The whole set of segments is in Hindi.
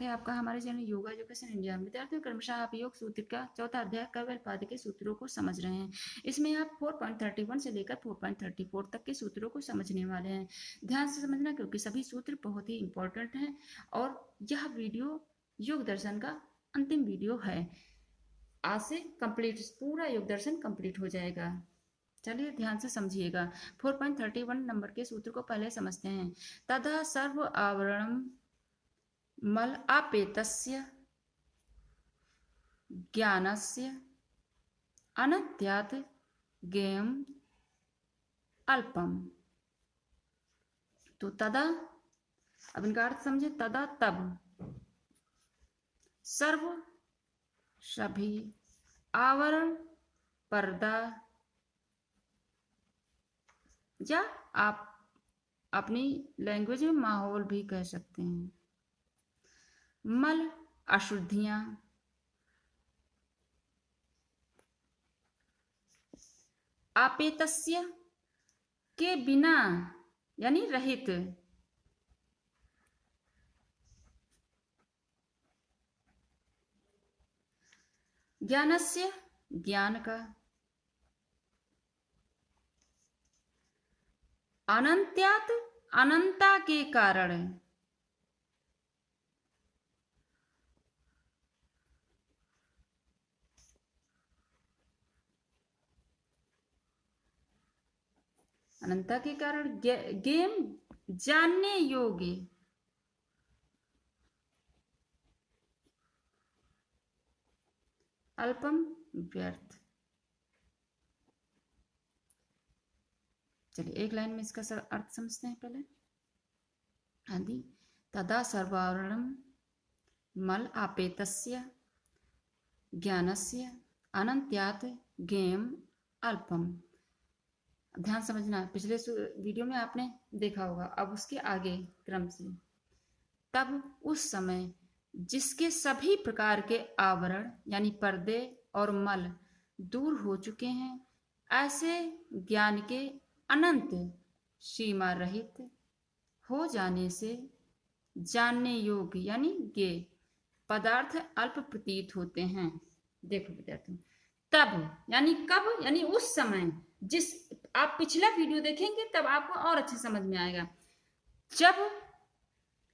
है आपका हमारे चैनल योगा एजुकेशन इंडिया में। विद्यार्थियों, क्रमशः आप योग सूत्र का चौथा अध्याय कव्यपाद के सूत्रों को समझ रहे हैं। इसमें आप 4.31 से लेकर 4.34 तक के सूत्रों को समझने वाले हैं। ध्यान से समझना, क्योंकि सभी सूत्र बहुत ही इंपॉर्टेंट हैं और यह वीडियो योग दर्शन का अंतिम वीडियो है। आज से कंप्लीट पूरा योग दर्शन कंप्लीट हो जाएगा। चलिए ध्यान से समझिएगा। 4.31 नंबर के सूत्र को पहले समझते हैं। तदा सर्व आवरणम मल आपेतस्य ज्ञानस्य अनत्यात् ज्ञेयम् अल्पम। तो तदा, अब इनका अर्थ समझे। तदा तब, सर्व सभी, आवरण पर्दा, या आप अपनी लैंग्वेज में माहौल भी कह सकते हैं। मल अशुद्धियां, आपेतस्य के बिना यानी रहित, ज्ञानस्य ज्ञान का, अनंत्यात् अनंता के कारण, अनंता के कारण गेम जानने योग्य, अल्पम व्यर्थ। चलिए एक लाइन में इसका अर्थ समझते हैं पहले। आदि तदा सर्वावरणम मल आपेतस्य ज्ञानस्य अनंत्यात् ज्ञेयम् अल्पम। ध्यान समझना, पिछले वीडियो में आपने देखा होगा, अब उसके आगे क्रम से। तब उस समय जिसके सभी प्रकार के आवरण यानी पर्दे और मल दूर हो चुके हैं, ऐसे ज्ञान के अनंत सीमा रहित हो जाने से जानने योग्य यानी ज्ञेय पदार्थ अल्प प्रतीत होते हैं। देखो विद्यार्थियों, तब यानी कब, यानी उस समय, जिस आप पिछला वीडियो देखेंगे तब आपको और अच्छे समझ में आएगा। जब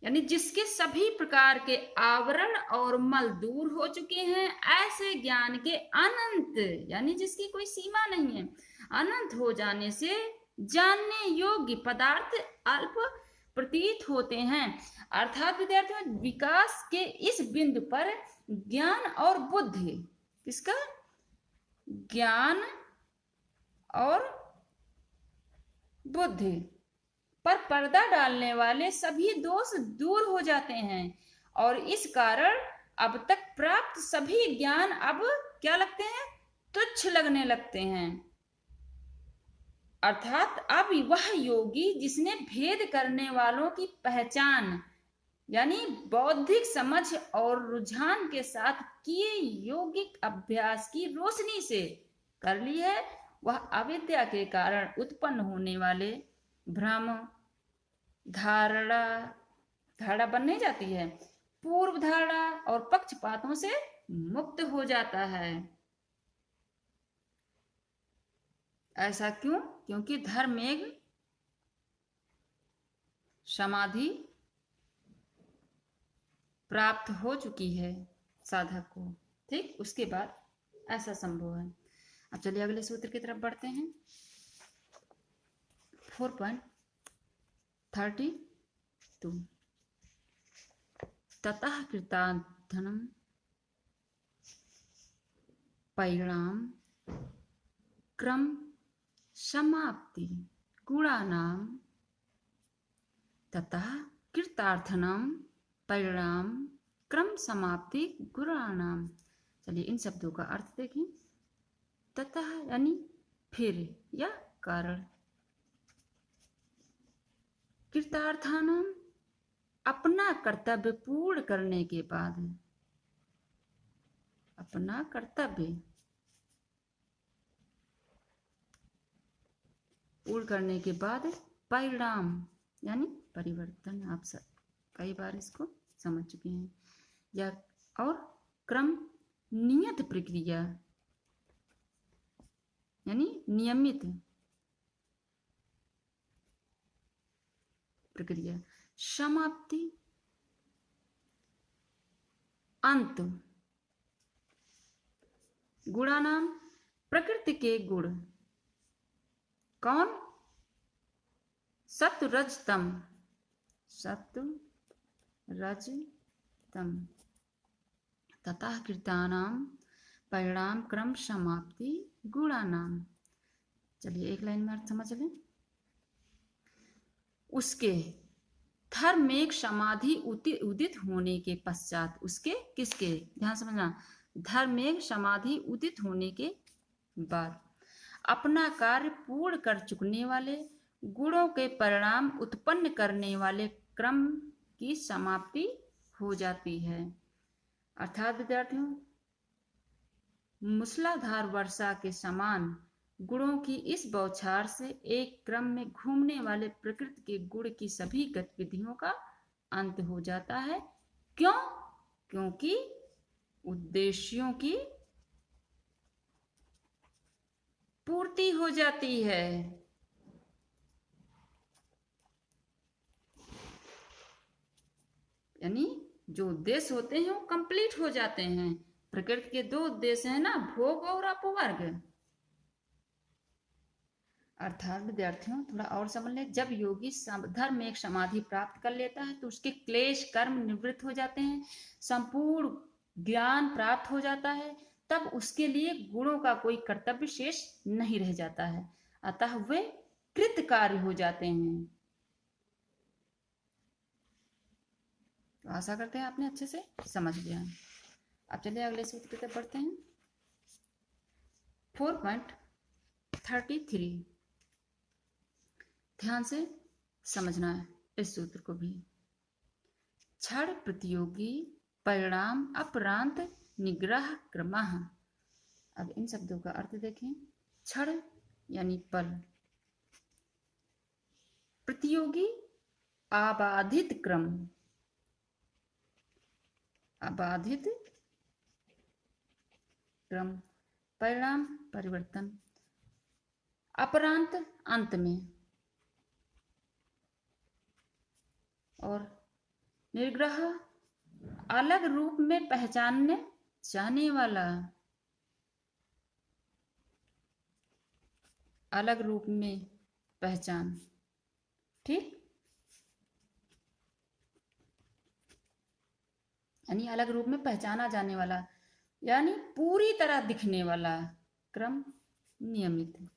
यानी जिसके सभी प्रकार के आवरण और मल दूर हो चुके हैं, ऐसे ज्ञान के अनंत यानी जिसकी कोई सीमा नहीं है, अनंत हो जाने से जानने योग्य पदार्थ अल्प प्रतीत होते हैं। अर्थात विद्यार्थियों, विकास के इस बिंदु पर ज्ञान और बुद्धि, किसका? ज्ञान और बुद्धि पर पर्दा डालने वाले सभी दोष दूर हो जाते हैं और इस कारण अब तक प्राप्त सभी ज्ञान अब क्या लगते हैं? तुच्छ लगने लगते हैं। अर्थात अब वह योगी जिसने भेद करने वालों की पहचान यानी बौद्धिक समझ और रुझान के साथ किए योगिक अभ्यास की रोशनी से कर ली है, वह अविद्या के कारण उत्पन्न होने वाले भ्रम, धारणा बन नहीं जाती है, पूर्व धारणा और पक्षपातों से मुक्त हो जाता है। ऐसा क्यों? क्योंकि धर्मेग समाधि प्राप्त हो चुकी है साधक को। ठीक, उसके बाद ऐसा संभव है। अब चलिए अगले सूत्र की तरफ बढ़ते हैं। 4.32 ततः कृतार्थनम परिणाम क्रम समाप्ति गुणानाम, ततः कृतार्थनम परिणाम क्रम समाप्ति गुणानाम। चलिए इन शब्दों का अर्थ देखें। ततः यानी फिर या कारण, कृतार्थानाम अपना कर्तव्य पूर्ण करने के बाद, अपना कर्तव्य पूर्ण करने के बाद परिणाम यानी परिवर्तन। आप सब कई बार इसको समझ चुके हैं। या और क्रम नियत प्रक्रिया यानी नियमित प्रक्रिया। समाप्ति, अंत। गुणानाम, प्रकृति के गुण। कौन? सत्व रज तम, सत्व रज तम। ततः कृतानाम परिणाम क्रम समाप्ति गुणानाम। चलिए एक लाइन में अर्थ समझ लें। उसके धर्मेक समाधि उदित होने के पश्चात, उसके किसके, ध्यान समझना, धर्मेक समाधि उदित होने के बाद अपना कार्य पूर्ण कर चुकने वाले गुणों के परिणाम उत्पन्न करने वाले क्रम की समाप्ति हो जाती है। अर्थात विद्यार्थियों, मूसलाधार वर्षा के समान गुणों की इस बौछार से एक क्रम में घूमने वाले प्रकृति के गुण की सभी गतिविधियों का अंत हो जाता है। क्यों? क्योंकि उद्देश्यों की पूर्ति हो जाती है। यानी जो उद्देश्य होते हैं वो कंप्लीट हो जाते हैं। प्रकृति के दो उद्देश्य हैं ना, भोग और अपवर्ग। अर्थात विद्यार्थियों थोड़ा और समझ लें, जब योगी धर्म में एक समाधि प्राप्त कर लेता है तो उसके क्लेश कर्म निवृत्त हो जाते हैं, संपूर्ण ज्ञान प्राप्त हो जाता है, तब उसके लिए गुणों का कोई कर्तव्य शेष नहीं रह जाता है, अतः वे कृत कार्य हो जाते हैं। तो आशा करते हैं आपने अच्छे से समझ लिया। अब चलिए अगले सूत्र की तरफ बढ़ते हैं। 4.33 ध्यान से समझना है इस सूत्र को भी। क्षण प्रतियोगी परिणाम अपरांत निग्रह क्रमः। अब इन शब्दों का अर्थ देखें। क्षण यानी पल, प्रतियोगी आबाधित क्रम, आबाधित क्रम, परिणाम परिवर्तन, अपरांत अंत में, और निर्ग्रह अलग रूप में पहचानने जाने वाला, अलग रूप में पहचान। ठीक, यानी अलग रूप में पहचाना जाने वाला, यानी पूरी तरह दिखने वाला क्रम नियमित,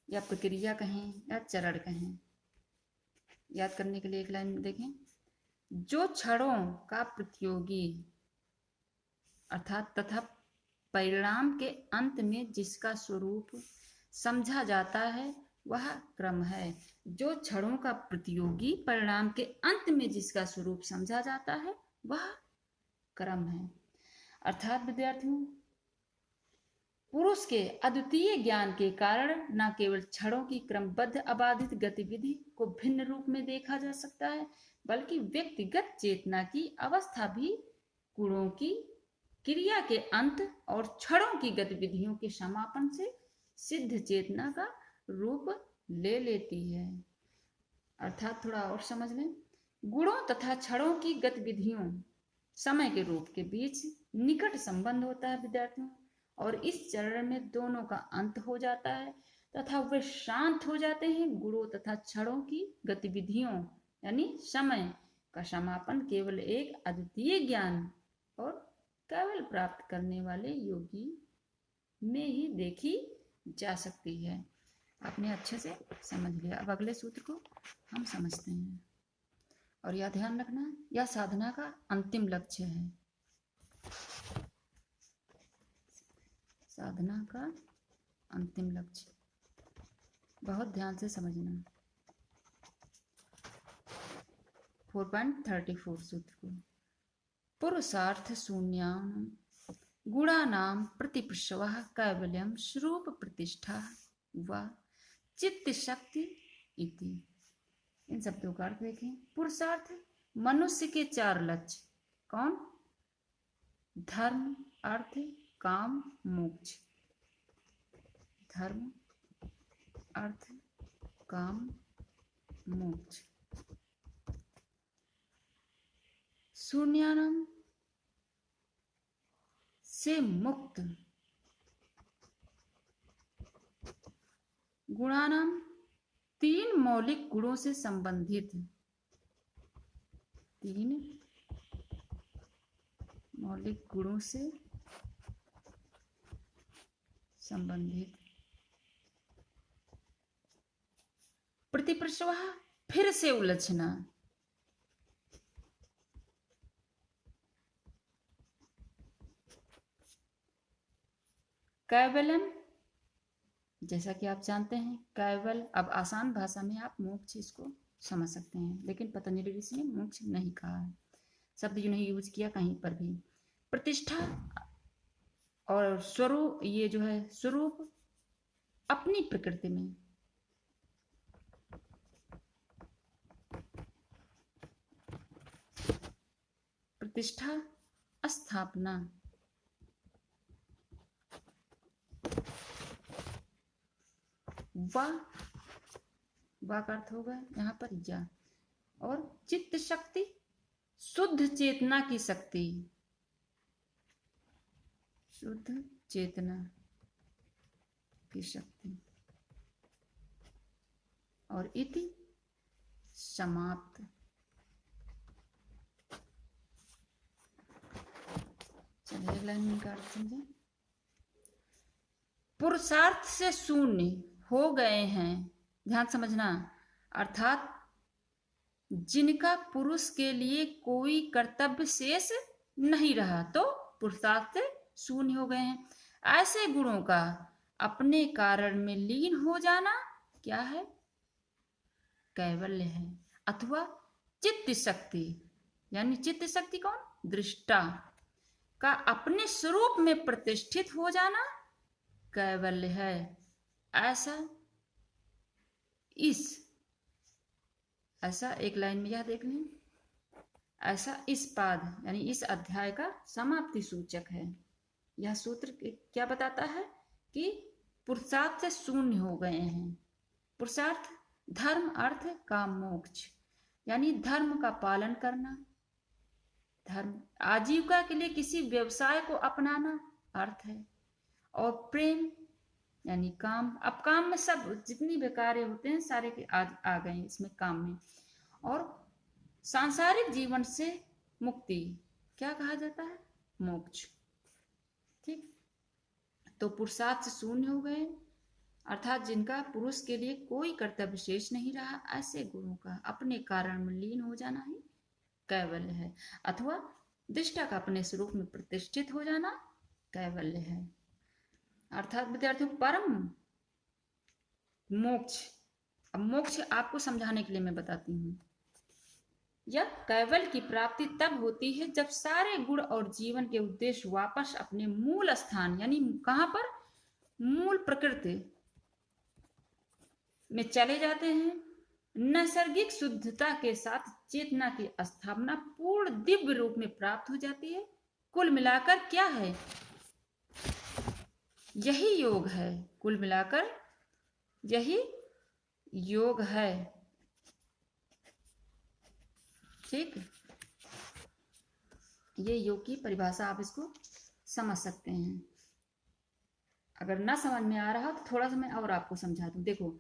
या प्रक्रिया कहें या चरण कहें। याद करने के लिए एक लाइन देखें। जो क्षणों का प्रतियोगी अर्थात तथा परिणाम के अंत में जिसका स्वरूप समझा जाता है वह क्रम है। जो क्षणों का प्रतियोगी परिणाम के अंत में जिसका स्वरूप समझा जाता है वह क्रम है। अर्थात विद्यार्थियों, पुरुष के अद्वितीय ज्ञान के कारण न केवल क्षणों की क्रमबद्ध अबाधित गतिविधि को भिन्न रूप में देखा जा सकता है, बल्कि व्यक्तिगत चेतना की अवस्था भी गुणों की क्रिया के अंत और क्षणों की गतिविधियों के समापन से सिद्ध चेतना का रूप ले लेती है। अर्थात थोड़ा और समझ लें, गुणों तथा क्षणों की गतिविधियों समय के रूप के बीच निकट संबंध होता है विद्यार्थियों, और इस चरण में दोनों का अंत हो जाता है तथा वे शांत हो जाते हैं। गुणों तथा क्षणों की गतिविधियों यानी समय का समापन केवल एक अद्वितीय ज्ञान और केवल प्राप्त करने वाले योगी में ही देखी जा सकती है। आपने अच्छे से समझ लिया। अब अगले सूत्र को हम समझते हैं, और यह ध्यान रखना, यह साधना का अंतिम लक्ष्य है। साधना का अंतिम लक्ष्य बहुत ध्यान से समझना। 4.34 सूत्र को। पुरुषार्थ शून्याम गुणानाम प्रतिप्रसवः कैवल्यम स्वरूप प्रतिष्ठा व चित्त शक्ति इति। इन शब्दों का अर्थ देखें। पुरुषार्थ मनुष्य के 4 लक्ष्य कौन? धर्म, अर्थ, काम, मोक्ष। धर्म, अर्थ, काम, मोक्ष। शून्यानम से मुक्त, गुणानाम 3 मौलिक गुणों से संबंधित, 3 मौलिक गुणों से संबंधित। प्रतिप्रवाह फिर से उलझना, कैवल्यम, जैसा कि आप जानते हैं कैवल, अब आसान भाषा में आप मोक्ष इसको समझ सकते हैं, लेकिन पतंजलि ऋषि ने मोक्ष नहीं कहा है, शब्द जो नहीं यूज किया कहीं पर भी। प्रतिष्ठा और स्वरूप, ये जो है स्वरूप अपनी प्रकृति में, प्रतिष्ठा स्थापना, वा का अर्थ होगा यहाँ पर या, और चित्त शक्ति शुद्ध चेतना की शक्ति, शुद्ध चेतना की शक्ति, और इति समाप्त। चलिए अगला लाइन का अर्थ समझें। पुरुषार्थ से शून्य हो गए हैं, ध्यान समझना, अर्थात जिनका पुरुष के लिए कोई कर्तव्य शेष नहीं रहा, तो पुरुषार्थ से शून्य हो गए हैं। ऐसे गुणों का अपने कारण में लीन हो जाना क्या है? कैवल्य है, अथवा चित्त शक्ति, यानी चित्त शक्ति कौन? दृष्टा का अपने स्वरूप में प्रतिष्ठित हो जाना कैवल्य है। ऐसा एक लाइन में यह देख लें, ऐसा इस पाद यानी इस अध्याय का समाप्ति सूचक है। यह सूत्र क्या बताता है कि पुरुषार्थ से शून्य हो गए हैं। पुरुषार्थ धर्म, अर्थ, काम, मोक्ष, यानी धर्म का पालन करना, धर्म आजीविका के लिए किसी व्यवसाय को अपनाना अर्थ है, और प्रेम यानी काम। अब काम में सब जितनी भी कार्य होते हैं सारे के आ गए इसमें काम में। और सांसारिक जीवन से मुक्ति क्या कहा जाता है? मोक्ष। ठीक, तो पुरुषार्थ से शून्य हो गए, अर्थात जिनका पुरुष के लिए कोई कर्तव्य शेष नहीं रहा, ऐसे गुणों का अपने कारण में लीन हो जाना ही कैवल्य है, अथवा दृष्टा का अपने स्वरूप में प्रतिष्ठित हो जाना कैवल्य है। अर्थात विद्यार्थियों परम मोक्ष, अब मोक्ष आपको समझाने के लिए मैं बताती हूँ। यह कैवल्य की प्राप्ति तब होती है जब सारे गुण और जीवन के उद्देश्य वापस अपने मूल स्थान, यानी कहां पर? मूल प्रकृति में चले जाते हैं। नैसर्गिक शुद्धता के साथ चेतना की स्थापना पूर्ण दिव्य रूप में प्राप्त हो जाती है। कुल मिलाकर क्या है? यही योग है। कुल मिलाकर यही योग है। ठीक, ये योग की परिभाषा आप इसको समझ सकते हैं। अगर ना समझ में आ रहा तो थोड़ा सा मैं और आपको समझा दूं। देखो,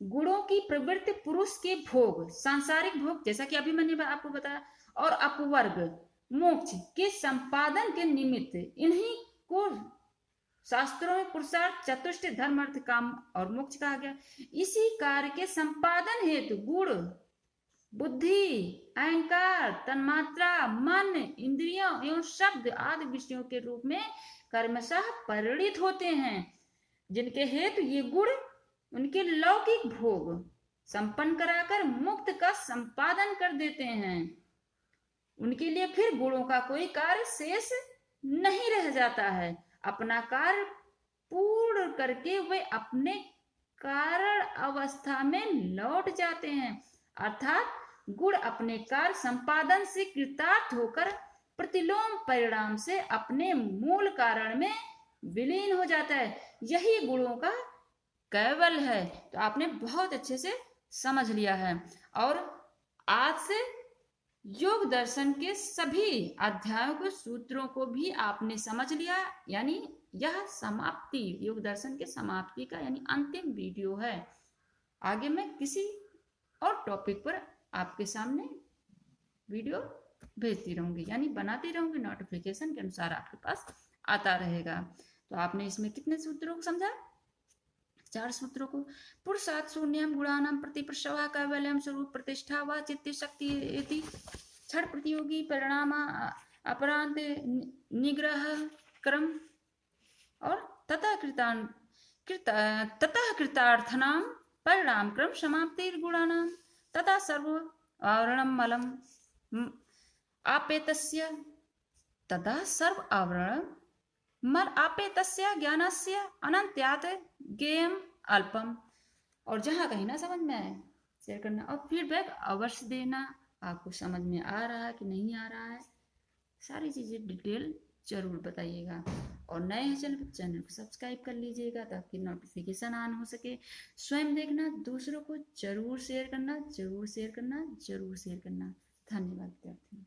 गुणों की प्रवृत्ति पुरुष के भोग, सांसारिक भोग जैसा कि अभी मैंने आपको बताया, और अपवर्ग मोक्ष के संपादन के निमित्त इन्हीं को शास्त्रों में पुरुषार्थ, चतुष्ट, धर्म, अर्थ, काम और मोक्ष कहा गया। इसी कार्य के संपादन हेतु गुण, बुद्धि, अहंकार, तन्मात्रा, मन, इंद्रियों एवं शब्द आदि विषयों के रूप में कर्मशः परिणित होते हैं, जिनके हेतु ये गुण उनके लौकिक भोग संपन्न कराकर मुक्त का संपादन कर देते हैं। उनके लिए फिर गुणों का कोई कार्य शेष नहीं रह जाता है। अपना कार्य पूर्ण करके वे अपने कारण अवस्था में लौट जाते हैं, अर्थात गुण अपने कार्य संपादन से कृतार्थ होकर प्रतिलोम परिणाम से अपने मूल कारण में विलीन हो जाता है। यही गुणों का कैवल्य है। तो आपने बहुत अच्छे से समझ लिया है और आज से योग दर्शन के सभी अध्यायों के सूत्रों को भी आपने समझ लिया। यानी यह समाप्ति, योग दर्शन के समाप्ति का यानी अंतिम वीडियो है। आगे मैं किसी और टॉपिक पर आपके सामने वीडियो भेजती रहूंगी, यानी बनाती रहूंगी, नोटिफिकेशन के अनुसार आपके पास आता रहेगा। तो आपने इसमें कितने सूत्रों को समझा? 4 सूत्रों को। पुरुषार्थ शून्यम गुणानाम प्रतिप्रसवा कैवल्यम स्वरूप प्रतिष्ठा व चित्त शक्ति इति छड़ प्रतियोगी परिणाम अपरांत निग्रह क्रम और ततः कृतार्थनाम परिणाम क्रम समाप्तिर गुणानाम तथा सर्व आवरणम मलम आपेतस्य तथा सर्व आवरण मल आपेतस्य ज्ञानस्य अनंत्यात् गेयम अल्पम। और जहां कहीं ना समझ में आए शेयर करना और फीडबैक अवश्य देना, आपको समझ में आ रहा है कि नहीं आ रहा है, सारी चीजें डिटेल जरूर बताइएगा। और नए हैं चैनल को सब्सक्राइब कर लीजिएगा ताकि नोटिफिकेशन ऑन हो सके। स्वयं देखना, दूसरों को जरूर शेयर करना, जरूर शेयर करना, जरूर शेयर करना। धन्यवाद विद्यार्थियों।